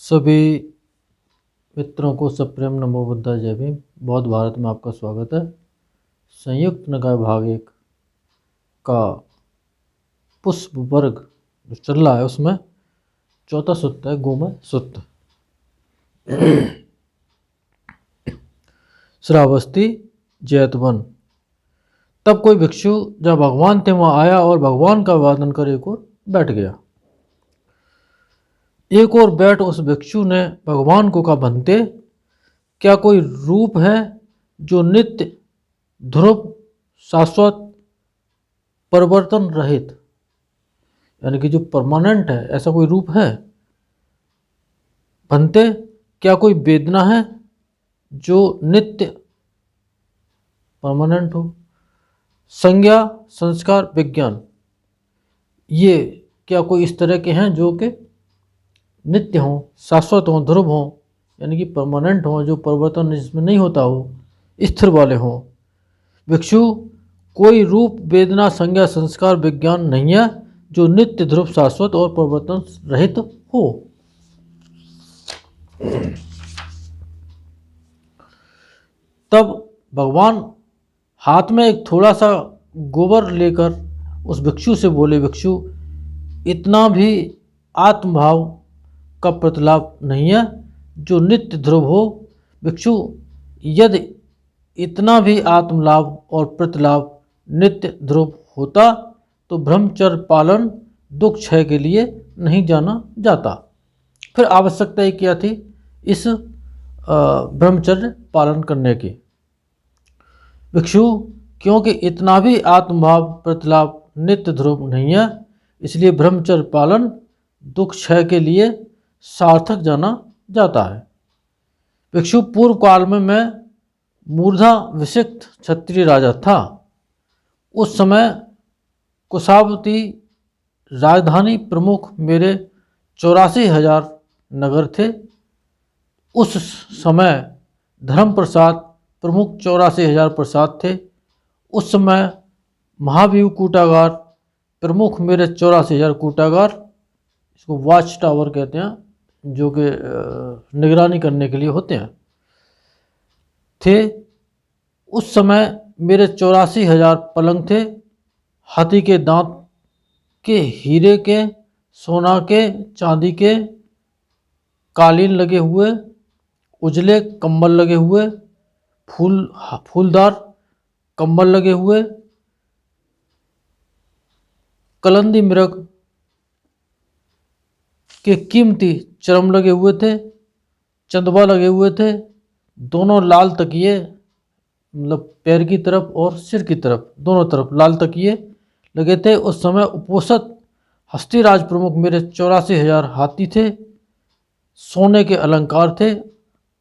सभी मित्रों को सप्रेम नमो बुद्धाय जय भीम। बौद्ध भारत में आपका स्वागत है। संयुक्त निकाय भाग 1 का पुष्प वर्ग जो चल रहा है उसमें चौथा सूत्र है गोमय सूत्र। श्रावस्ती जैतवन। तब कोई भिक्षु जब भगवान थे वहाँ आया और भगवान का वादन कर एक और बैठ गया। एक और बैठ उस भिक्षु ने भगवान को कहा, बनते क्या कोई रूप है जो नित्य ध्रुव शाश्वत परिवर्तन रहित, यानी कि जो परमानेंट है, ऐसा कोई रूप है? बनते क्या कोई वेदना है जो नित्य परमानेंट हो? संज्ञा संस्कार विज्ञान, ये क्या कोई इस तरह के हैं जो कि नित्य हों, शाश्वत हों, ध्रुव हों, यानी कि परमानेंट हों, जो परिवर्तन जिसमें नहीं होता हो, स्थिर वाले हों? भिक्षु, कोई रूप वेदना संज्ञा संस्कार विज्ञान नहीं है जो नित्य ध्रुव शाश्वत और परिवर्तन रहित हो। तब भगवान हाथ में एक थोड़ा सा गोबर लेकर उस भिक्षु से बोले, भिक्षु, इतना भी आत्मभाव का प्रतिलाभ नहीं है जो नित्य ध्रुव हो। भिक्षु, यदि इतना भी आत्मलाभ और प्रतिलाभ नित्य ध्रुव होता तो ब्रह्मचर्य पालन दुख क्षय के लिए नहीं जाना जाता। फिर आवश्यकता ही क्या थी इस ब्रह्मचर्य पालन करने की? भिक्षु, क्योंकि इतना भी आत्मभाव प्रतिलाभ नित्य ध्रुव नहीं है, इसलिए ब्रह्मचर्य पालन दुख क्षय के लिए सार्थक जाना जाता है। भिक्षु, पूर्व काल में मैं मूर्धा विषिक्त क्षत्रिय राजा था। उस समय कुशावती राजधानी प्रमुख मेरे 84,000 नगर थे। उस समय धर्म प्रसाद प्रमुख 84,000 प्रसाद थे। उस समय महावीर कूटागार प्रमुख मेरे 84,000 कूटागार, इसको वॉच टावर कहते हैं, जो कि निगरानी करने के लिए होते हैं, थे। उस समय मेरे 84,000 पलंग थे, हाथी के दांत के, हीरे के, सोना के, चांदी के कालीन लगे हुए, उजले कंबल लगे हुए, फूलदार कंबल लगे हुए, कलंदी मृग के कीमती चरम लगे हुए थे, चंदवा लगे हुए थे, दोनों लाल तकिए, मतलब पैर की तरफ और सिर की तरफ, दोनों तरफ लाल तकिए लगे थे। उस समय उपोषित हस्तिराज प्रमुख मेरे 84,000 हाथी थे, सोने के अलंकार थे,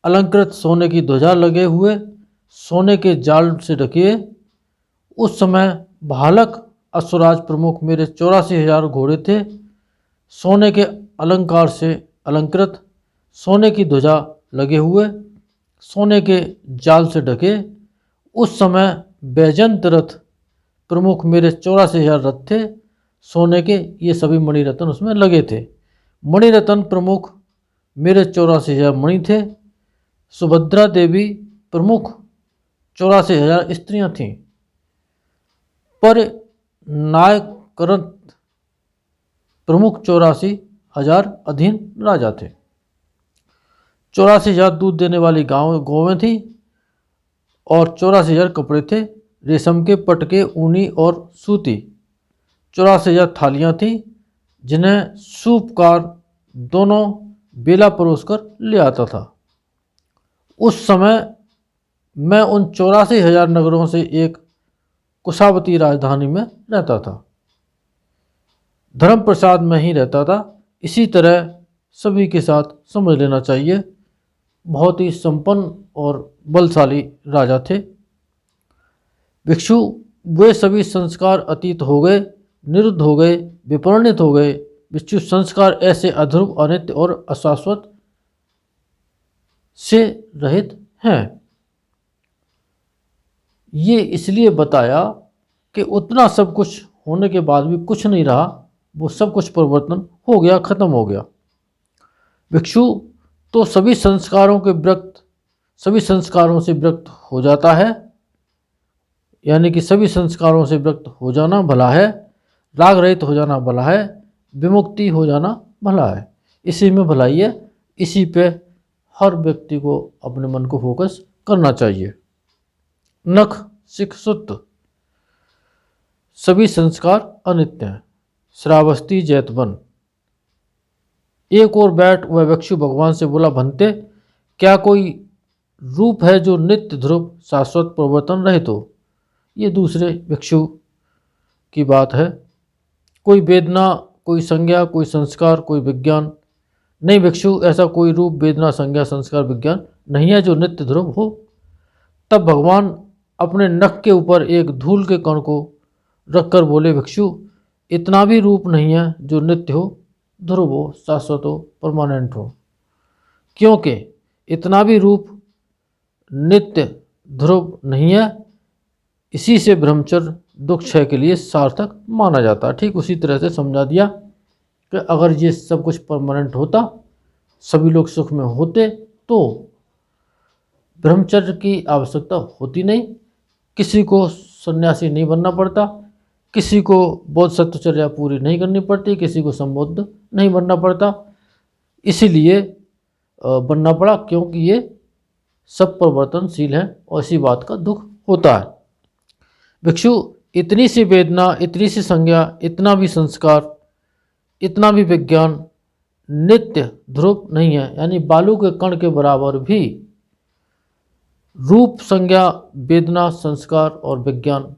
अलंकृत सोने की ध्वजा लगे हुए, सोने के जाल से ढके। उस समय भालक अश्वराज प्रमुख मेरे 84,000 घोड़े थे, सोने के अलंकार से अलंकृत, सोने की ध्वजा लगे हुए, सोने के जाल से ढके। उस समय बैजंत रथ प्रमुख मेरे 84,000 रथ थे, सोने के, ये सभी मणिरत्न उसमें लगे थे। मणिरत्न प्रमुख मेरे 84,000 मणि थे। सुभद्रा देवी प्रमुख 84,000 स्त्रियां थीं। पर नायकरथ प्रमुख 84,000 अधीन राजा थे। 84,000 दूध देने वाली गौवें थी और 84,000 कपड़े थे, रेशम के, पटके, ऊनी और सूती। 84,000 थालियाँ थीं जिन्हें सूपकार दोनों बेला परोसकर ले आता था। उस समय मैं उन 84,000 नगरों से एक कुशावती राजधानी में रहता था। धर्म प्रसाद में ही रहता था। इसी तरह सभी के साथ समझ लेना चाहिए। बहुत ही संपन्न और बलशाली राजा थे। भिक्षु, वे सभी संस्कार अतीत हो गए, निरुद्ध हो गए, विपरिणित हो गए। भिक्षु, संस्कार ऐसे अध्रुव, अनित्य और अशाश्वत से रहित हैं। ये इसलिए बताया कि उतना सब कुछ होने के बाद भी कुछ नहीं रहा, वो सब कुछ परिवर्तन हो गया, खत्म हो गया। भिक्षु तो सभी संस्कारों से विरक्त हो जाता है, यानी कि सभी संस्कारों से विरक्त हो जाना भला है, राग रहित हो जाना भला है, विमुक्ति हो जाना भला है। इसी में भलाई है, इसी पे हर व्यक्ति को अपने मन को फोकस करना चाहिए। नख सिख सुत, सभी संस्कार अनित्य हैं। श्रावस्ती जैतवन, एक और बैठ वह भिक्षु भगवान से बोला, भंते क्या कोई रूप है जो नित्य ध्रुव शाश्वत प्रवर्तन रहित हो। ये दूसरे भिक्षु की बात है। कोई वेदना, कोई संज्ञा, कोई संस्कार, कोई विज्ञान नहीं भिक्षु, ऐसा कोई रूप, वेदना, संज्ञा, संस्कार, विज्ञान नहीं है जो नित्य ध्रुव हो। तब भगवान अपने नख के ऊपर एक धूल के कण को रखकर बोले, भिक्षु इतना भी रूप नहीं है जो नित्य हो, ध्रुव हो, शाश्वत हो, परमानेंट हो। क्योंकि इतना भी रूप नित्य ध्रुव नहीं है, इसी से ब्रह्मचर्य दुख क्षय के लिए सार्थक माना जाता है। ठीक उसी तरह से समझा दिया कि अगर ये सब कुछ परमानेंट होता, सभी लोग सुख में होते, तो ब्रह्मचर्य की आवश्यकता होती नहीं, किसी को सन्यासी नहीं बनना पड़ता, किसी को बोधसत्वचर्या पूरी नहीं करनी पड़ती, किसी को संबोध नहीं बनना पड़ता। इसीलिए बनना पड़ा क्योंकि ये सब परिवर्तनशील है और इसी बात का दुख होता है। भिक्षु इतनी सी वेदना, इतनी सी संज्ञा, इतना भी संस्कार, इतना भी विज्ञान नित्य ध्रुव नहीं है, यानी बालू के कण के बराबर भी रूप, संज्ञा, वेदना, संस्कार और विज्ञान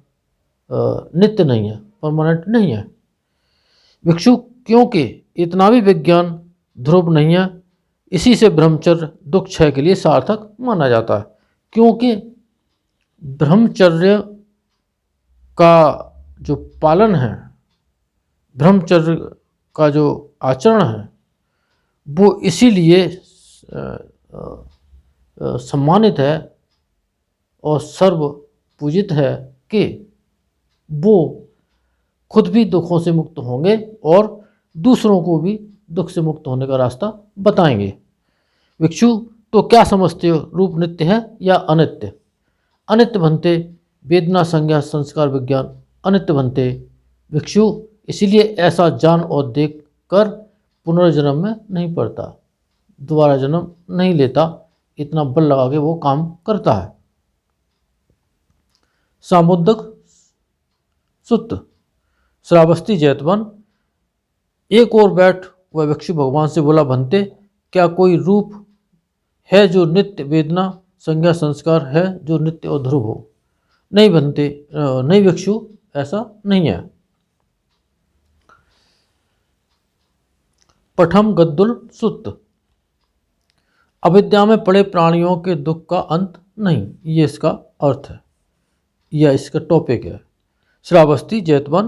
नित्य नहीं है, परमानेंट नहीं है। भिक्षु क्योंकि इतना भी विज्ञान ध्रुव नहीं है, इसी से ब्रह्मचर्य दुख क्षय के लिए सार्थक माना जाता है। क्योंकि ब्रह्मचर्य का जो पालन है, ब्रह्मचर्य का जो आचरण है, वो इसीलिए सम्मानित है और सर्व पूजित है कि वो खुद भी दुखों से मुक्त होंगे और दूसरों को भी दुख से मुक्त होने का रास्ता बताएंगे। भिक्षु तो क्या समझते हो, रूप नित्य है या अनित्य? अनित्य बनते, वेदना, संज्ञा, संस्कार, विज्ञान अनित्य बनते भिक्षु, इसीलिए ऐसा जान और देख कर पुनर्जन्म में नहीं पड़ता, दोबारा जन्म नहीं लेता, इतना बल लगा के वो काम करता है। सामुद्रिक सुत्त, श्रावस्ती जैतवन, एक और बैठ वह भिक्षु भगवान से बोला, भंते क्या कोई रूप है जो नित्य, वेदना, संज्ञा, संस्कार है जो नित्य और ध्रुव हो। नहीं बनते, नहीं भिक्षु, ऐसा नहीं है। पठम गद्दुल सुत्त, अविद्या में पड़े प्राणियों के दुख का अंत नहीं, ये इसका अर्थ है या इसका टॉपिक है। श्रावस्ती जैतवन,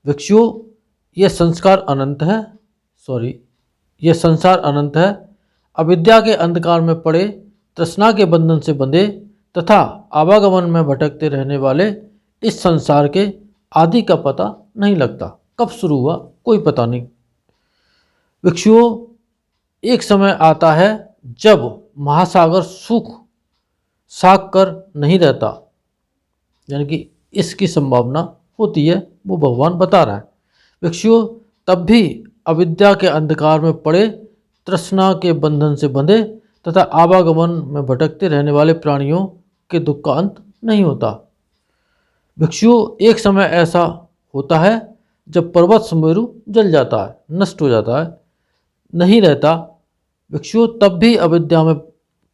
भिक्षुओं यह संस्कार अनंत है, यह संसार अनंत है। अविद्या के अंधकार में पड़े, तृष्णा के बंधन से बंधे तथा आवागमन में भटकते रहने वाले इस संसार के आदि का पता नहीं लगता, कब शुरू हुआ कोई पता नहीं। भिक्षुओं एक समय आता है जब महासागर सूख साख कर नहीं रहता, यानी कि इसकी संभावना होती है, वो भगवान बता रहा है। भिक्षुओं तब भी अविद्या के अंधकार में पड़े, तृष्णा के बंधन से बंधे तथा आवागमन में भटकते रहने वाले प्राणियों के दुख का अंत नहीं होता। भिक्षुओं एक समय ऐसा होता है जब पर्वत सुमेरु जल जाता है, नष्ट हो जाता है, नहीं रहता। भिक्षुओं तब भी अविद्या में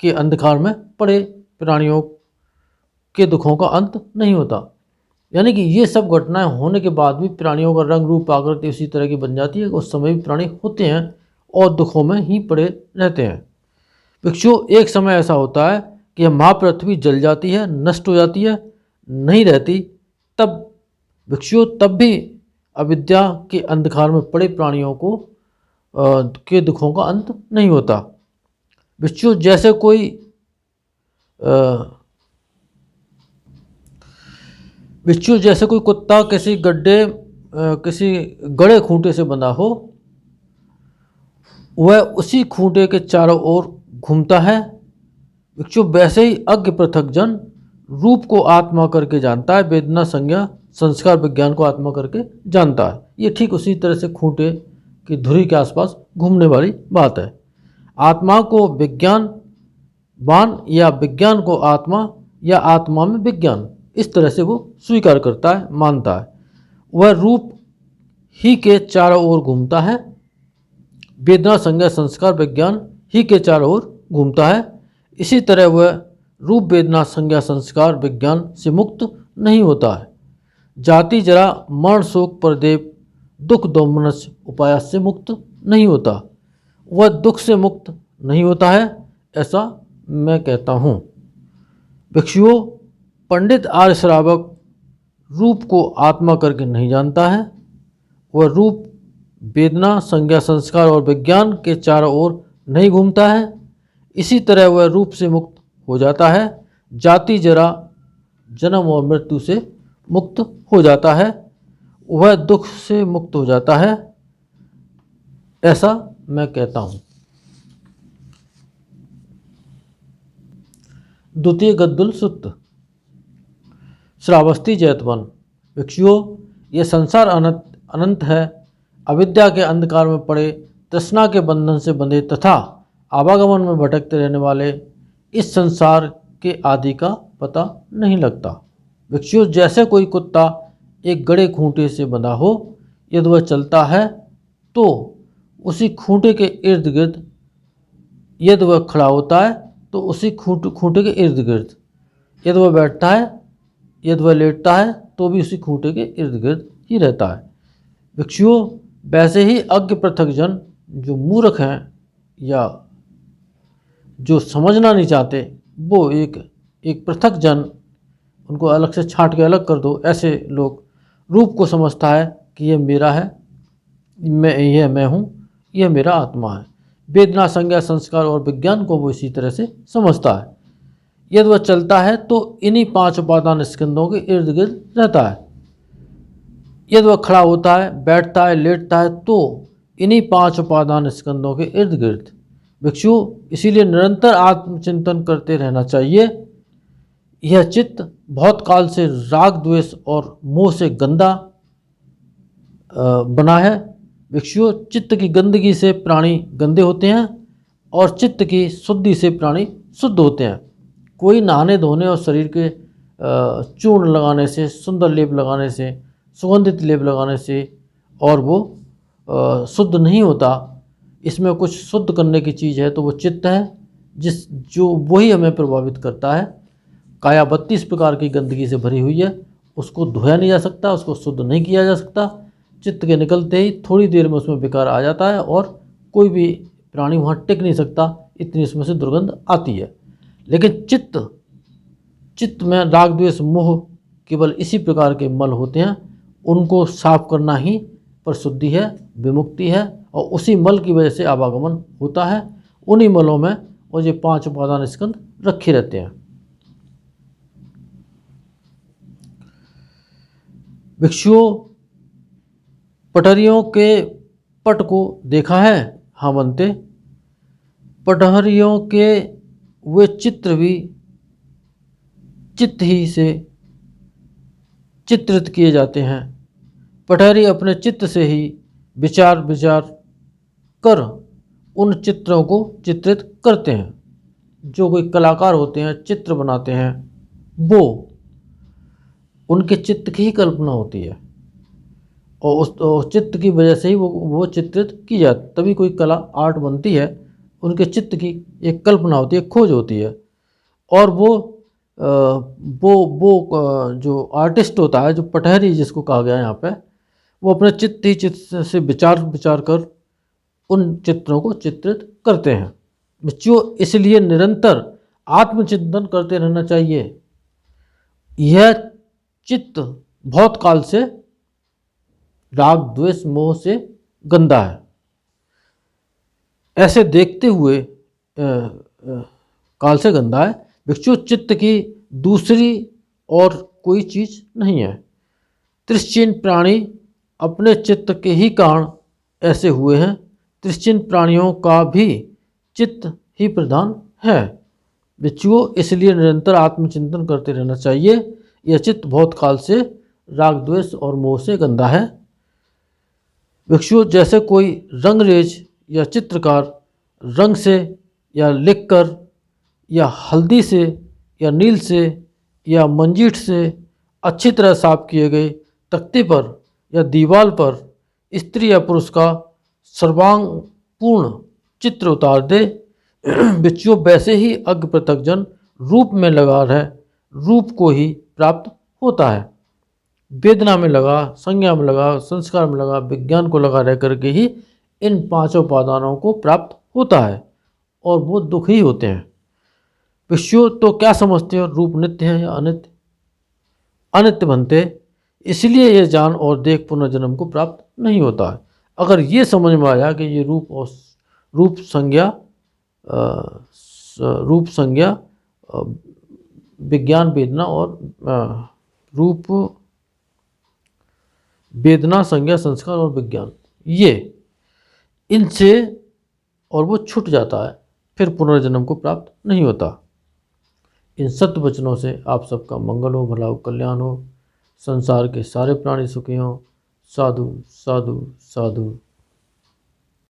के अंधकार में पड़े प्राणियों के दुखों का अंत नहीं होता, यानी कि ये सब घटनाएं होने के बाद भी प्राणियों का रंग, रूप, आकृति उसी तरह की बन जाती है। उस समय भी प्राणी होते हैं और दुखों में ही पड़े रहते हैं। भिक्षुओं एक समय ऐसा होता है कि यह महापृथ्वी जल जाती है, नष्ट हो जाती है, नहीं रहती। तब भिक्षुओं तब भी अविद्या के अंधकार में पड़े प्राणियों को के दुखों का अंत नहीं होता। भिक्षुओं जैसे कोई कुत्ता किसी गड्ढे, किसी गड़े खूंटे से बंधा हो, वह उसी खूंटे के चारों ओर घूमता है। भिक्षु वैसे ही अज्ञ पृथक जन रूप को आत्मा करके जानता है, वेदना संज्ञा संस्कार विज्ञान को आत्मा करके जानता है। ये ठीक उसी तरह से खूंटे की धुरी के आसपास घूमने वाली बात है। आत्मा को विज्ञानवान या विज्ञान को आत्मा या आत्मा में विज्ञान, इस तरह से वो स्वीकार करता है, मानता है। वह रूप ही के चारों ओर घूमता है, वेदना संज्ञा संस्कार विज्ञान ही के चारों ओर घूमता है। इसी तरह वह रूप वेदना संज्ञा संस्कार विज्ञान से मुक्त नहीं होता है। जाति जरा मरण शोक परदेव दुख दोमनस उपाय से मुक्त नहीं होता। वह दुख से मुक्त नहीं होता है, ऐसा मैं कहता हूँ। भिक्षुओं, पंडित आर्य श्रावक रूप को आत्मा करके नहीं जानता है। वह रूप वेदना संज्ञा संस्कार और विज्ञान के चारों ओर नहीं घूमता है। इसी तरह वह रूप से मुक्त हो जाता है, जाति जरा जन्म और मृत्यु से मुक्त हो जाता है, वह दुख से मुक्त हो जाता है, ऐसा मैं कहता हूँ। द्वितीय गद्दुल सुत्त। श्रावस्ती जैतवन। भिक्षुओं, यह संसार अनंत है। अविद्या के अंधकार में पड़े, तृष्णा के बंधन से बंधे तथा आवागमन में भटकते रहने वाले इस संसार के आदि का पता नहीं लगता। भिक्षुओं, जैसे कोई कुत्ता एक गड़े खूंटे से बंधा हो, यदि वह चलता है तो उसी खूंटे के इर्द गिर्द, यदि वह खड़ा होता है तो उसी खूंटे के इर्द गिर्द, यदि वह बैठता है, यदि वह लेटता है तो भी उसी खूंटे के इर्द गिर्द ही रहता है। भिक्षुओं, वैसे ही अज्ञ पृथक जन जो मूर्ख हैं या जो समझना नहीं चाहते, वो एक पृथक जन, उनको अलग से छांट के अलग कर दो, ऐसे लोग रूप को समझता है कि यह मेरा है, यह मैं हूँ, यह मेरा आत्मा है। वेदना संज्ञा संस्कार और विज्ञान को वो इसी तरह से समझता है। यदि वह चलता है तो इन्हीं 5 उपादान स्कंदों के इर्द गिर्द रहता है। यदि वह खड़ा होता है, बैठता है, लेटता है तो इन्हीं 5 उपादान स्कंदों के इर्द गिर्द। भिक्षु, इसीलिए निरंतर आत्मचिंतन करते रहना चाहिए। यह चित्त बहुत काल से राग द्वेष और मोह से गंदा बना है। भिक्षुओं, चित्त की गंदगी से प्राणी गंदे होते हैं और चित्त की शुद्धि से प्राणी शुद्ध होते हैं। कोई नहाने धोने और शरीर के चूर्ण लगाने से, सुंदर लेप लगाने से, सुगंधित लेप लगाने से और वो शुद्ध नहीं होता। इसमें कुछ शुद्ध करने की चीज़ है तो वो चित्त है, जो वही हमें प्रभावित करता है। काया 32 प्रकार की गंदगी से भरी हुई है, उसको धोया नहीं जा सकता, उसको शुद्ध नहीं किया जा सकता। चित्त के निकलते ही थोड़ी देर में उसमें विकार आ जाता है और कोई भी प्राणी वहाँ टिक नहीं सकता, इतनी उसमें से दुर्गंध आती है। लेकिन चित्त में राग द्वेष मोह केवल इसी प्रकार के मल होते हैं, उनको साफ करना ही परिशुद्धि है, विमुक्ति है, और उसी मल की वजह से आवागमन होता है। उन्हीं मलों में वो ये 5 उपादान स्कंद रखे रहते हैं। भिक्षुओं, पटहरियों के पट को देखा है? हाँ बनते। पटहरियों के वे चित्र भी चित्त ही से चित्रित किए जाते हैं। पटहरी अपने चित्त से ही विचार कर उन चित्रों को चित्रित करते हैं। जो कोई कलाकार होते हैं, चित्र बनाते हैं, वो उनके चित्त की ही कल्पना होती है और उस चित्त की वजह से ही वो चित्रित की जाती, तभी कोई कला आर्ट बनती है। उनके चित्त की एक कल्पना होती है, खोज होती है, और वो जो आर्टिस्ट होता है, जो पटहरी जिसको कहा गया है यहाँ पे, वो अपने चित्त से विचार कर उन चित्रों को चित्रित करते हैं। बच्चों, इसलिए निरंतर आत्मचिंतन करते रहना चाहिए। यह चित्त बहुत काल से राग द्वेष मोह से गंदा है। ऐसे देखते हुए काल से गंदा है। भिक्षु, चित्त की दूसरी और कोई चीज नहीं है। त्रिश्चीन प्राणी अपने चित्त के ही कारण ऐसे हुए हैं। निश्चिंत प्राणियों का भी चित्त ही प्रधान है। भिक्षुओं, इसलिए निरंतर आत्मचिंतन करते रहना चाहिए। यह चित्त बहुत काल से राग द्वेष और मोह से गंदा है। भिक्षुओं, जैसे कोई रंगरेज या चित्रकार रंग से या लिखकर या हल्दी से या नील से या मंजीठ से अच्छी तरह साफ किए गए तख्ते पर या दीवार पर स्त्री या पुरुष का सर्वांगपूर्ण चित्र उतार दे, भिक्षुओं वैसे ही अज्ञ पृथकजन रूप में लगा रह रूप को ही प्राप्त होता है। वेदना में लगा, संज्ञा में लगा, संस्कार में लगा, विज्ञान को लगा रह करके ही इन पांचों उपादानों को प्राप्त होता है और वो दुख ही होते हैं। भिक्षुओं, तो क्या समझते हो, रूप नित्य है या अनित्य? अनित्य बनते, इसलिए ये जान और देख पुनर्जन्म को प्राप्त नहीं होता है। अगर ये समझ में आया कि ये रूप और रूप संज्ञा विज्ञान वेदना और रूप वेदना संज्ञा संस्कार और विज्ञान, ये इनसे और वो छूट जाता है, फिर पुनर्जन्म को प्राप्त नहीं होता। इन सत्य वचनों से आप सबका मंगल हो, भला हो, कल्याण हो, संसार के सारे प्राणी सुखी हों। साधु साधु साधु।